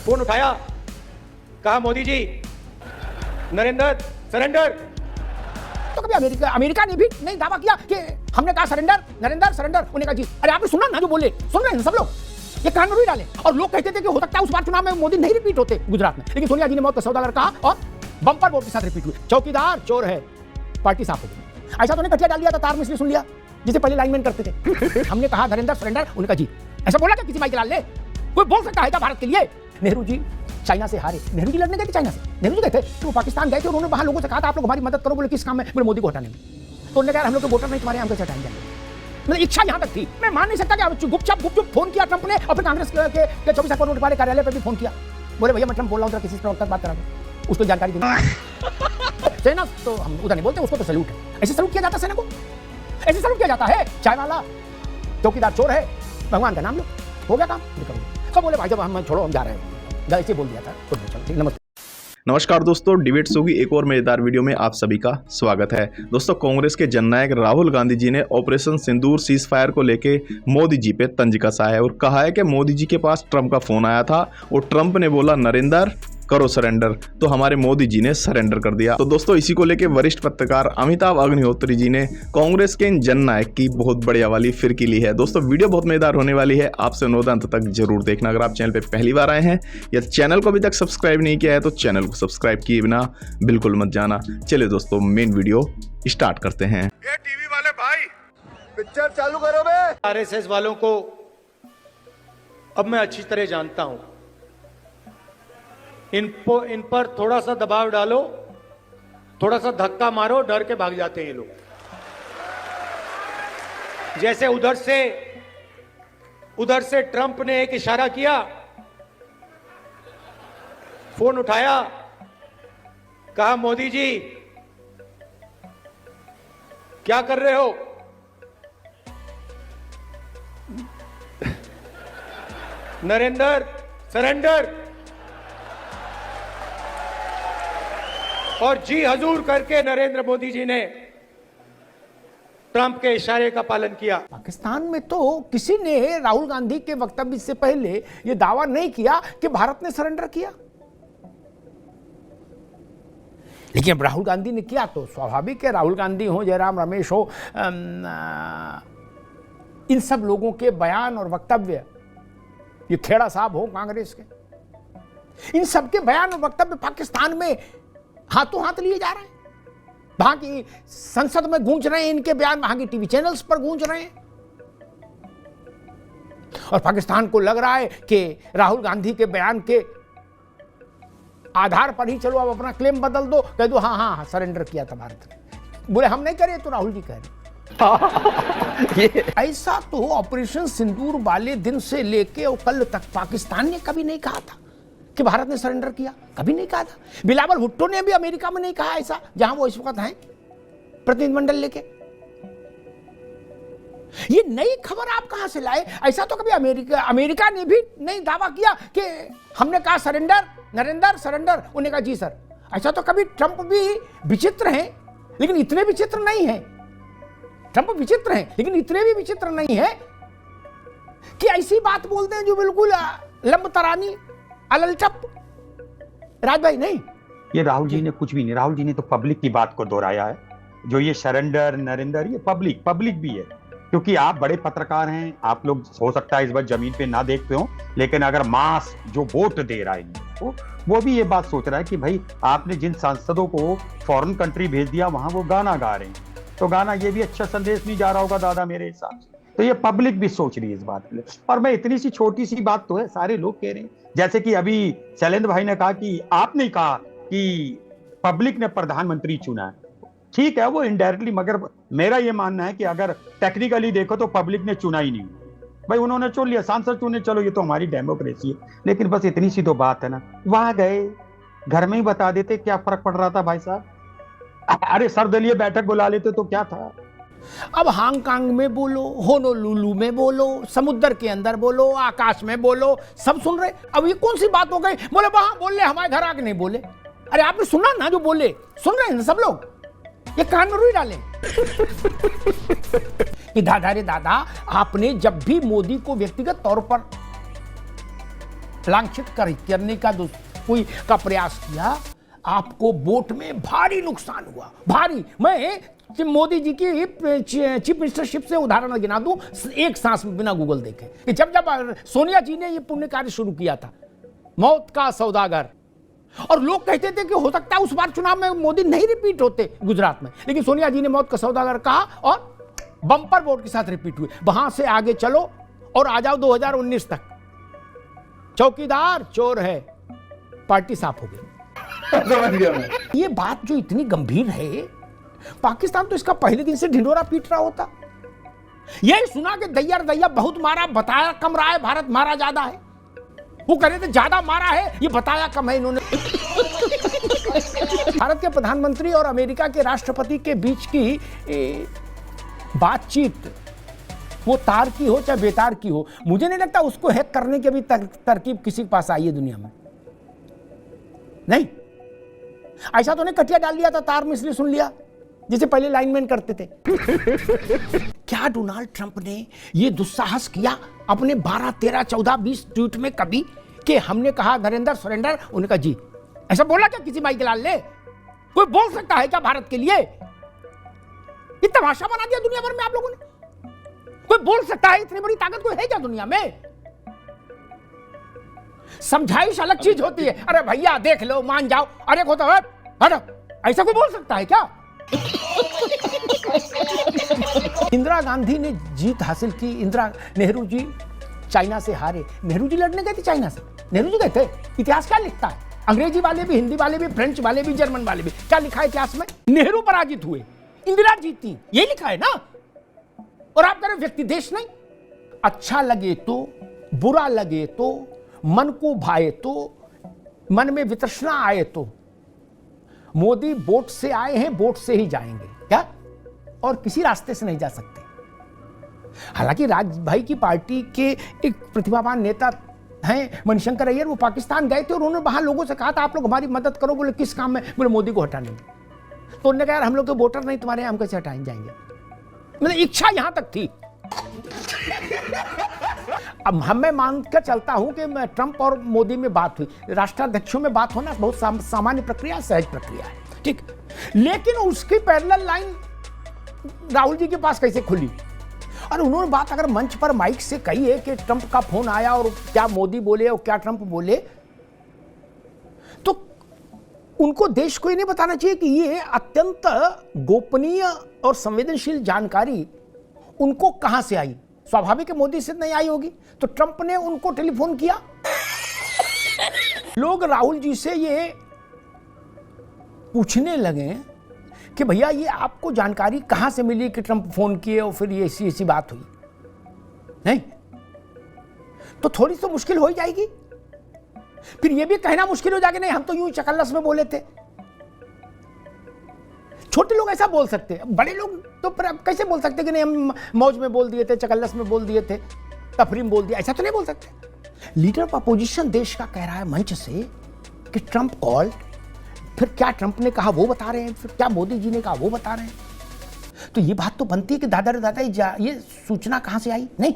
Phone उठाया, कहा Modi ji Narendra surrender. तो कभी अमेरिका ने भी नहीं दावा किया कि हमने कहा सरेंडर, नरेंद्र सरेंडर, उन्होंने कहा जी। अरे आपने सुना ना जो बोले, सुन रहे हैं सब लोग, ये कान में रुई डाले। और लोग कहते थे कि हो सकता है उस बार चुनाव में मोदी नहीं रिपीट होते गुजरात में, लेकिन सोनिया जी ने मौत का सौदागर कहा और बम्पर वोट के साथ रिपीट हुए। चौकीदार चोर है, पार्टी साफ हो गई। ऐसा तो नहीं कटिया डाल दिया था तार में, इसलिए सुन लिया जिसे पहले लाइनमैन करते थे। हमने कहा नरेंद्र सरेंडर, उन्होंने कहा जी। ऐसा बोला क्या किसी माइकल ने? कोई बोल सकता है क्या भारत के लिए? नेहरू जी चाइना से हारे, नेहरू जी लड़ने गए थे चाइना से, नेहरू जी गए थे तो वो पाकिस्तान गए थे, उन्होंने वहां लोगों से कहा था आप लोग हमारी मदद करो। बोले किस काम में? बोले मोदी को हटाने में। तो उन्होंने कहा हम लोग तो वोटर नहीं, तुम्हारे हम कैसे हटाएंगे? मतलब इच्छा यहां तक थी। मैं मान नहीं सकता कि गुपचुप फोन किया ट्रंप ने, और फिर कांग्रेस के 24 करोड़ वाले कार्यालय पर भी फोन किया। बोले भैया मैं ट्रंप बोल रहा हूँ, किसी से बात करा दो, उसको जानकारी देनी। सेना तो हम उधर नहीं बोलते, उसको तो सैल्यूट है। ऐसे सैल्यूट किया जाता है सेना को, ऐसे सैल्यूट किया जाता है। चाय वाला चौकीदार चोर है, भगवान का नाम लो, हो गया काम। कब बोले भाई जब हम छोड़ो हम जा रहे हैं, ऐसे बोल दिया था। ठीक, नमस्ते। नमस्कार दोस्तों, डिबेट शो की एक और मजेदार वीडियो में आप सभी का स्वागत है। दोस्तों, कांग्रेस के जननायक राहुल गांधी जी ने ऑपरेशन सिंदूर सीज फायर को लेके मोदी जी पे तंज कसा है और कहा है कि मोदी जी के पास ट्रंप का फोन आया था और ट्रंप ने बोला नरेंद्र करो सरेंडर, तो हमारे मोदी जी ने सरेंडर कर दिया। तो दोस्तों, इसी को लेके वरिष्ठ पत्रकार अमिताभ अग्निहोत्री जी ने कांग्रेस के इन जननायक की बहुत बढ़िया वाली फिरकी ली है। दोस्तों, वीडियो बहुत मजेदार होने वाली है, आपसे अनुरोध अंत तक जरूर देखना। अगर आप चैनल पे पहली बार आए हैं या चैनल को अभी तक सब्सक्राइब नहीं किया है तो चैनल को सब्सक्राइब किए बिना बिल्कुल मत जाना। चलिए दोस्तों, मेन वीडियो स्टार्ट करते हैं। ये टीवी वाले भाई पिक्चर चालू करो बे। आरएसएस वालों को अब मैं अच्छी तरह जानता हूं। इन पर थोड़ा सा दबाव डालो, थोड़ा सा धक्का मारो, डर के भाग जाते हैं ये लोग। जैसे उधर से ट्रंप ने एक इशारा किया, फोन उठाया, कहा मोदी जी क्या कर रहे हो? नरेंद्र सरेंडर, और जी हजूर करके नरेंद्र मोदी जी ने ट्रंप के इशारे का पालन किया। पाकिस्तान में तो किसी ने राहुल गांधी के वक्तव्य से पहले यह दावा नहीं किया कि भारत ने सरेंडर किया, लेकिन अब राहुल गांधी ने किया तो स्वाभाविक है। राहुल गांधी हो, जयराम रमेश हो, इन सब लोगों के बयान और वक्तव्य, ये खेड़ा साहब हो कांग्रेस के, इन सब के बयान और वक्तव्य पाकिस्तान में हाथों हाथ लिए जा रहे हैं। वहां की संसद में गूंज रहे हैं इनके बयान, वहां की टीवी चैनल्स पर गूंज रहे हैं। और पाकिस्तान को लग रहा है कि राहुल गांधी के बयान के आधार पर ही चलो अब अपना क्लेम बदल दो, कह दो हाँ सरेंडर किया था भारत ने। बोले हम नहीं करे तो राहुल जी कह रहे। ऐसा तो ऑपरेशन सिंदूर वाले दिन से लेके और कल तक पाकिस्तान ने कभी नहीं कहा था कि भारत ने सरेंडर किया, कभी नहीं कहा था। बिलावल भुट्टो ने भी अमेरिका में नहीं कहा ऐसा, जहां वो इस वक्त हैं प्रतिनिधिमंडल लेके। ये नई खबर आप कहां से लाए? ऐसा तो कभी अमेरिका ने भी नहीं दावा किया कि हमने कहा सरेंडर, नरेंद्र सरेंडर, उन्होंने कहा जी सर। ऐसा तो कभी ट्रंप भी विचित्र हैं, लेकिन इतने विचित्र नहीं है। ट्रंप विचित्र हैं, लेकिन इतने भी विचित्र नहीं है कि ऐसी बात बोलते हैं जो बिल्कुल लंबतरानी अललचप। राज भाई नहीं, ये राहुल जी ने कुछ भी नहीं, राहुल जी ने तो पब्लिक की बात को दोहराया है। जो ये सरेंडर नरेंद्र, ये पब्लिक भी है, क्योंकि आप बड़े पत्रकार हैं, आप लोग हो सकता है इस बार जमीन पे ना देखते हो, लेकिन अगर मास जो वोट दे रहा है वो भी ये बात सोच रहा है कि भाई आपने जिन सांसदों को फॉरेन कंट्री भेज दिया वहां वो गाना गा रहे हैं, तो गाना ये भी अच्छा संदेश नहीं जा रहा होगा दादा मेरे हिसाब से। तो ये पब्लिक भी सोच रही है इस बात में। और मैं इतनी सी छोटी सी बात तो है, सारे लोग कह रहे हैं, जैसे कि अभी शैलेंद्र भाई ने कहा कि आपने कहा कि पब्लिक ने प्रधानमंत्री चुना है। ठीक है, वो इनडायरेक्टली, मगर मेरा ये मानना है कि अगर टेक्निकली देखो तो पब्लिक ने चुना ही नहीं भाई, उन्होंने चुन लिया, सांसद चुने, चलो ये तो हमारी डेमोक्रेसी है। लेकिन बस इतनी सी तो बात है ना, वहां गए घर में ही बता देते क्या फर्क पड़ रहा था भाई साहब। अरे सर्वदलीय बैठक बुला लेते तो क्या था। अब हांगकांग में बोलो, होनोलुलु में बोलो, समुद्र के अंदर बोलो, आकाश में बोलो, सब सुन रहे। अब ये कौन सी बात हो गई? बोले वहां बोल रहे, हमारे घर आके नहीं बोले। अरे आपने सुना ना जो बोले, सुन रहे हैं सब लोग, ये कान में रुई डाले। कि दादा रे दादा, आपने जब भी मोदी को व्यक्तिगत तौर पर लांछित करने का कोई का प्रयास किया, आपको वोट में भारी नुकसान हुआ, भारी। मैं मोदी जी की चीफ मिनिस्टरशिप से उदाहरण गिना दूं एक सांस में बिना गूगल देखे कि जब सोनिया जी ने ये पुण्य कार्य शुरू किया था, मौत का सौदागर, और लोग कहते थे कि हो सकता है उस बार चुनाव में मोदी नहीं रिपीट होते गुजरात में, लेकिन सोनिया जी ने मौत का सौदागर कहा और बम्पर वोट के साथ रिपीट हुए। वहां से आगे चलो और आ जाओ 2019 तक, चौकीदार चोर है, पार्टी साफ हो गई। समझ गया मैं। ये बात जो इतनी गंभीर है, पाकिस्तान तो इसका पहले दिन से ढिंढोरा पीट रहा होता। यही सुना कि दैया बहुत मारा, बताया कम रहा है, भारत मारा ज्यादा है। वो कह रहे थे ज्यादा मारा है, ये बताया कम है इन्होंने। भारत के प्रधानमंत्री और अमेरिका के राष्ट्रपति के बीच की बातचीत, वो तार की हो चाहे बेतार की हो, मुझे नहीं लगता उसको हैक करने की भी तरकीब किसी के पास आई है दुनिया में। नहीं, ऐसा तो नहीं कटिया डाल लिया था तार में इसलिए सुन लिया, जिसे पहले लाइनमैन करते थे। क्या डोनाल्ड ट्रंप ने ये दुस्साहस किया अपने 12, 13, 14, 20 ट्वीट में कभी कि हमने कहा नरेंद्र सरेंडर? उन्होंने कहा जी। ऐसा बोला क्या किसी माइक लाल ने? कोई बोल सकता है क्या भारत के लिए? ये तमाशा बना दिया दुनिया भर में आप लोगों ने। कोई बोल सकता है? इतनी बड़ी ताकत कोई है क्या दुनिया में? समझाइश अलग चीज होती है। अरे भैया देख लो, मान जाओ, अरे को तो हटो, ऐसा कोई बोल सकता है क्या? इंदिरा गांधी ने जीत हासिल की, इंदिरा नेहरू जी चाइना से हारे। नेहरू जी लड़ने गए थे चाइना से, नेहरू जी गए थे। इतिहास क्या लिखता है? अंग्रेजी वाले भी, हिंदी वाले भी, फ्रेंच वाले भी, जर्मन वाले भी, क्या लिखा है इतिहास में? नेहरू पराजित हुए, इंदिरा जीती, यही लिखा है ना। और आप कह रहे व्यक्ति देश नहीं। अच्छा लगे तो, बुरा लगे तो, मन को भाए तो, मन में वितृष्णा आए तो, मोदी वोट से आए हैं, वोट से ही जाएंगे क्या? और किसी रास्ते से नहीं जा सकते। हालांकि राज भाई की पार्टी के एक प्रतिभावान नेता हैं मणिशंकर अय्यर, वो पाकिस्तान गए थे और उन्होंने वहां लोगों से कहा था आप लोग हमारी मदद करो। बोले किस काम में? बोले मोदी को हटाने में। तो उन्होंने कहा यार हम लोग तो वोटर नहीं तुम्हारे, हम कैसे हटाएं जाएंगे? मतलब इच्छा यहां तक थी। अब मैं मानकर चलता हूं कि ट्रंप और मोदी में बात हुई, राष्ट्राध्यक्षों में बात होना बहुत सामान्य प्रक्रिया, सहज प्रक्रिया है, ठीक। लेकिन उसकी पैरेलल लाइन राहुल जी के पास कैसे खुली? और उन्होंने बात अगर मंच पर माइक से कही है कि ट्रंप का फोन आया और क्या मोदी बोले और क्या ट्रंप बोले, तो उनको देश को ये नहीं बताना चाहिए कि ये अत्यंत गोपनीय और संवेदनशील जानकारी उनको कहां से आई? स्वाभाविक है मोदी से नहीं आई होगी, तो ट्रंप ने उनको टेलीफोन किया। लोग राहुल जी से ये पूछने लगे कि भैया ये आपको जानकारी कहां से मिली कि ट्रंप फोन किए और फिर ये ऐसी बात हुई? नहीं तो थोड़ी तो मुश्किल हो ही जाएगी। फिर ये भी कहना मुश्किल हो जाएगा नहीं हम तो यूं चकल्लस में बोले थे। छोटे लोग ऐसा बोल सकते हैं, बड़े लोग तो कैसे बोल सकते कि नहीं हम मौज में बोल दिए थे, चकल्लस में बोल दिए थे, तफरी में बोल दिया, ऐसा तो नहीं बोल सकते। लीडर ऑफ अपोजिशन देश का कह रहा है मंच से कि ट्रंप कॉल, फिर क्या ट्रंप ने कहा वो बता रहे हैं, फिर क्या मोदी जी ने कहा वो बता रहे हैं। तो ये बात तो बनती है कि दादा ये सूचना कहां से आई? नहीं,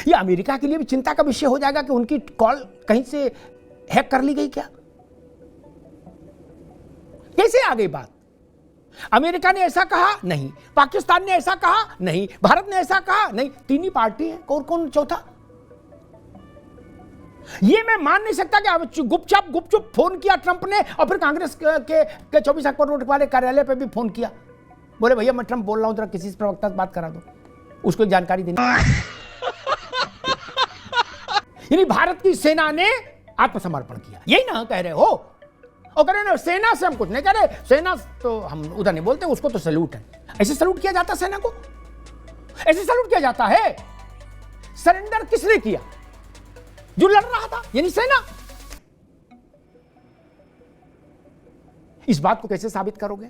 ये अमेरिका के लिए भी चिंता का विषय हो जाएगा कि उनकी कॉल कहीं से हैक कर ली गई क्या? कैसे आ गई बात? अमेरिका ने ऐसा कहा नहीं, पाकिस्तान ने ऐसा कहा नहीं, भारत ने ऐसा कहा नहीं, तीन ही पार्टी है, और कौन चौथा? ये मैं मान नहीं सकता कि गुपचुप फोन किया ट्रंप ने और फिर कांग्रेस के 24 अक्टूबर रोड वाले कार्यालय पे भी फोन किया, बोले भैया मैं ट्रंप बोल रहा हूं, जरा किसी प्रवक्ता से बात करा दो, उसको जानकारी देनी। यानी भारत की सेना ने आत्मसमर्पण किया, यही ना कह रहे हो? और कह रहे ना सेना से हम कुछ नहीं कह रहे, सेना तो हम उधर नहीं बोलते, उसको तो सैल्यूट है। ऐसे सैल्यूट किया जाता सेना को? ऐसे सैल्यूट किया जाता है? सरेंडर किसने किया? जो लड़ रहा था, यानी सेना। इस बात को कैसे साबित करोगे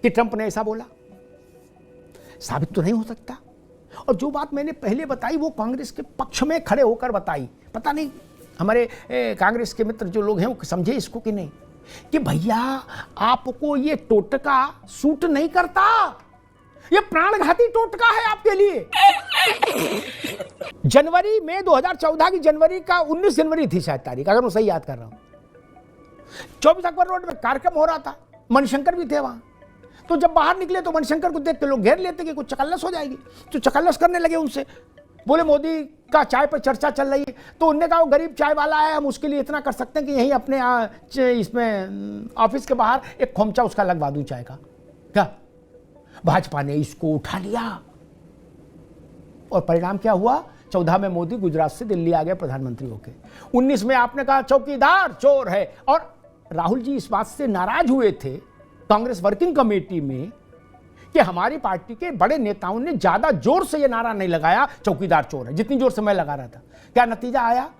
कि ट्रंप ने ऐसा बोला? साबित तो नहीं हो सकता। और जो बात मैंने पहले बताई वो कांग्रेस के पक्ष में खड़े होकर बताई, पता नहीं हमारे कांग्रेस के मित्र जो लोग हैं वो समझे इसको कि नहीं, कि भैया आपको ये टोटका सूट नहीं करता, ये प्राणघाती टोटका है आपके लिए। जनवरी में 2014 की जनवरी का 19 जनवरी थी शायद तारीख, अगर मैं सही याद कर रहा हूं। 24 अकबर रोड में कार्यक्रम हो रहा था, मणिशंकर भी थे वहां। तो जब बाहर निकले तो मणिशंकर को देख के लोग घेर लेते कि कुछ चकल्लस हो जाएगी, तो चकल्लस करने लगे उनसे। बोले मोदी का चाय पर चर्चा चल रही है, तो उनने कहा वो गरीब चाय वाला है, हम उसके लिए इतना कर सकते हैं कि यहीं अपने इसमें ऑफिस के बाहर एक खोमचा उसका लगवा दूं चाय का। क्या भाजपा ने इसको उठा लिया और परिणाम क्या हुआ? 14 में मोदी गुजरात से दिल्ली आ गए प्रधानमंत्री होके। 19 में आपने कहा चौकीदार चोर है, और राहुल जी इस बात से नाराज हुए थे कांग्रेस वर्किंग कमेटी में कि हमारी पार्टी के बड़े नेताओं ने ज्यादा जोर से यह नारा नहीं लगाया चौकीदार चोर है, जितनी जोर से मैं लगा रहा था। क्या नतीजा आया?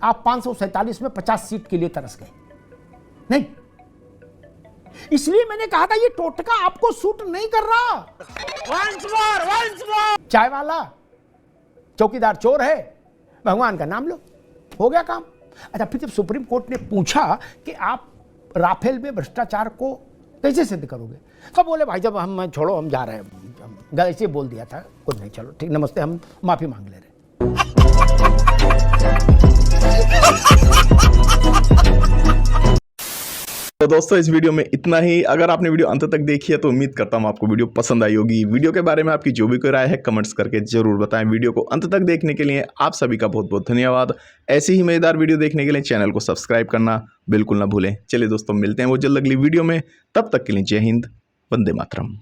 आप 547 में 50 सीट के लिए तरस गए। नहीं, इसलिए मैंने कहा था ये टोटका आपको सूट नहीं कर रहा। once more। चाय वाला चौकीदार चोर है, भगवान का नाम लो, हो गया काम। अच्छा, फिर जब सुप्रीम कोर्ट ने पूछा कि आप राफेल में भ्रष्टाचार को कैसे सिद्ध करोगे, तो बोले भाई जब हम छोड़ो, हम जा रहे हैं, ऐसे बोल दिया था, कुछ नहीं, चलो ठीक, नमस्ते, हम माफी मांग ले रहे। तो दोस्तों इस वीडियो में इतना ही। अगर आपने वीडियो अंत तक देखी है तो उम्मीद करता हूँ आपको वीडियो पसंद आई होगी। वीडियो के बारे में आपकी जो भी कोई राय है कमेंट्स करके जरूर बताएं। वीडियो को अंत तक देखने के लिए आप सभी का बहुत बहुत धन्यवाद। ऐसी ही मजेदार वीडियो देखने के लिए चैनल को सब्सक्राइब करना बिल्कुल ना भूलें। चलिए दोस्तों, मिलते हैं वो जल्द अगली वीडियो में, तब तक के लिए जय हिंद, वंदे मातरम।